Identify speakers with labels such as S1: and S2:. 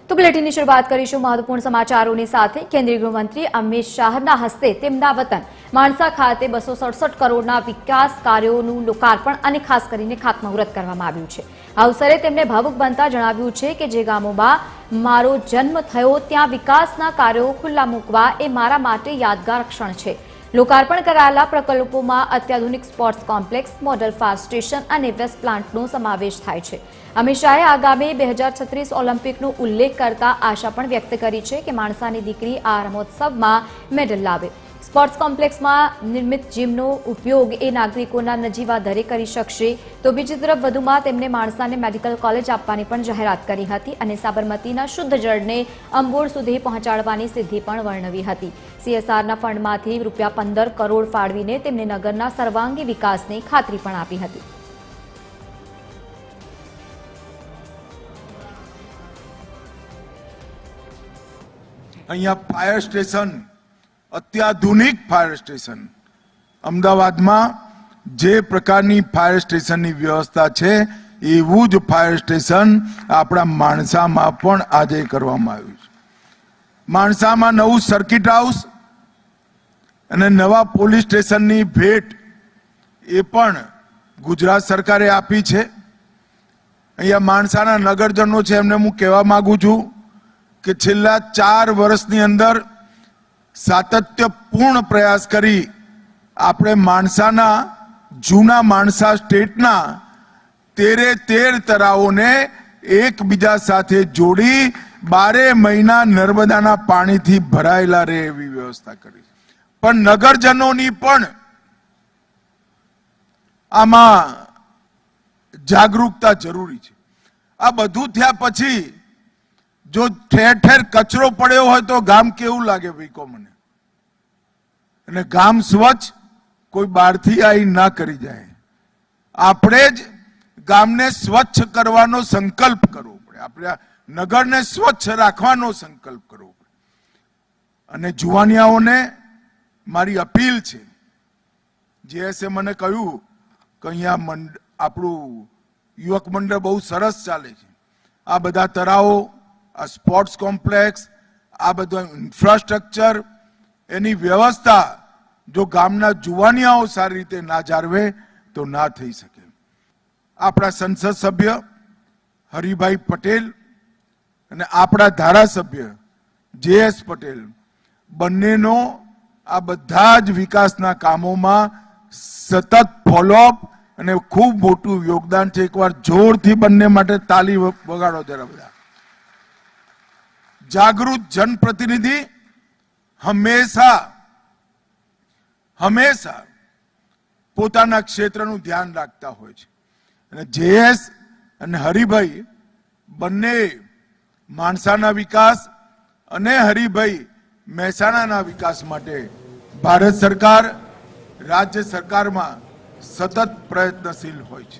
S1: तो बुलेटिन की शुरुआत करीशुं महत्वपूर्ण समाचारों साथे। केंद्रीय गृहमंत्री अमित शाहना हस्ते तेमना वतन माणसा खाते 267 करोड़ना विकास कार्योનું लोकार्पण અને ખાસ કરીને ખાતમુહૂર્ત કરવામાં આવ્યું છે। આ અવસરે તેમણે ભાવુક બનતા જણાવ્યું છે કે જે ગામોમાં મારો જન્મ થયો ત્યાં વિકાસના કાર્યો ખુલ્લા મૂકવા એ મારા માટે યાદગાર ક્ષણ છે। लोकार्पण कराયેલા પ્રકલ્પોમાં અત્યાધુનિક sports complex, model fire station અને વેસ્ટ પ્લાન્ટનો સમાવેશ થાય છે। અમિત શાહે આગામી 2036 ઓલિમ્પિકનો ઉલ્લેખ કરતા આશા પણ વ્યક્ત કરી છે કે માણસાની દીકરી આ રમોત્સવમાં મેડલ લાવે। સ્પોર્ટ્સ કોમ્પ્લેક્સમાં નિર્મિત જીમનો ઉપયોગ એ નાગરિકોના નજીવા દરે કરી શકશે। તો બીજી તરફ વધુમાં તેમણે માણસાને મેડિકલ કોલેજ આપવાની પણ જાહેરાત કરી હતી અને સાબરમતીના શુદ્ધ જળને અંબોર સુધી પહોંચાડવાની સિદ્ધિ પણ વર્ણવી હતી। सीएसआरना फंडमांथी ₹15 करोड़ फाळवीने तेमणे नगरना सर्वांगी विकासनी खातरी पण आपी हती।
S2: अहींया फायर स्टेशन, अत्याधुनिक फायर स्टेशन अमदावादमां जे प्रकारनी फायर स्टेशननी व्यवस्था छे एवुं ज फायर स्टेशन आपणा माणसामां पण आजे करवामां आव्युं छे। माणसामां नवुं सर्किट हाउस અને નવા પોલીસ સ્ટેશનની ભેટ એ પણ ગુજરાત સરકારે આપી છે। અહીંયા માણસાના નગરજનો છે એમને હું કહેવા માંગુ છું કે છેલ્લા 4 વર્ષની અંદર સાતત્યપૂર્ણ પ્રયાસ કરી આપણે માણસાના જૂના માણસા સ્ટેટના 13 તળાવોને એકબીજા સાથે જોડી 12 મહિના નર્મદાના પાણીથી ભરાયેલા રહે એવી વ્યવસ્થા કરી। પણ નગરજનોની પણ આમાં જાગૃતતા જરૂરી છે। આ બધું થયા પછી જો ઠેર ઠેર કચરો પડ્યો હોય તો ગામ કેવું લાગે ભાઈ કો મને? અને ગામ સ્વચ્છ કોઈ બહારથી આવી ના કરી જાય। આપણે જ ગામને સ્વચ્છ કરવાનો સંકલ્પ કરવો પડે, આપણે નગરને સ્વચ્છ રાખવાનો સંકલ્પ કરવો પડે। અને જુવાનિયાઓને मारी अपील है, जेएसए मने कहूं कि अहींया आपणुं युवक मंडळ बहुत सरस चाले छे। आ बधा तरावो, आ स्पोर्ट्स कॉम्प्लेक्स, आ बधुं इन्फ्रास्ट्रक्चर एनी व्यवस्था जो गामना जुवानियाओ सारी रीते ना जाळवे तो ना थई शके। आपणा संसद सभ्य हरिभाई पटेल अने आपणा धारासभ्य जेएस पटेल बंनेनो आ बधा ज विकासना कामोमां सतत फॉलोअप अने खूब मोटुं योगदान छे। एकवार जोरथी बंने माटे ताली वगाड़ो जरा बधा। जागृत जनप्रतिनिधि हमेशा हमेशा पोताना क्षेत्रनुं ध्यान राखता होय छे। अने जेएस अने हरिभाई बंने माणसाना विकास अने हरिभाई મહેસાણાના વિકાસ માટે ભારત સરકાર, રાજ્ય સરકારમાં સતત પ્રયત્નશીલ હોય છે।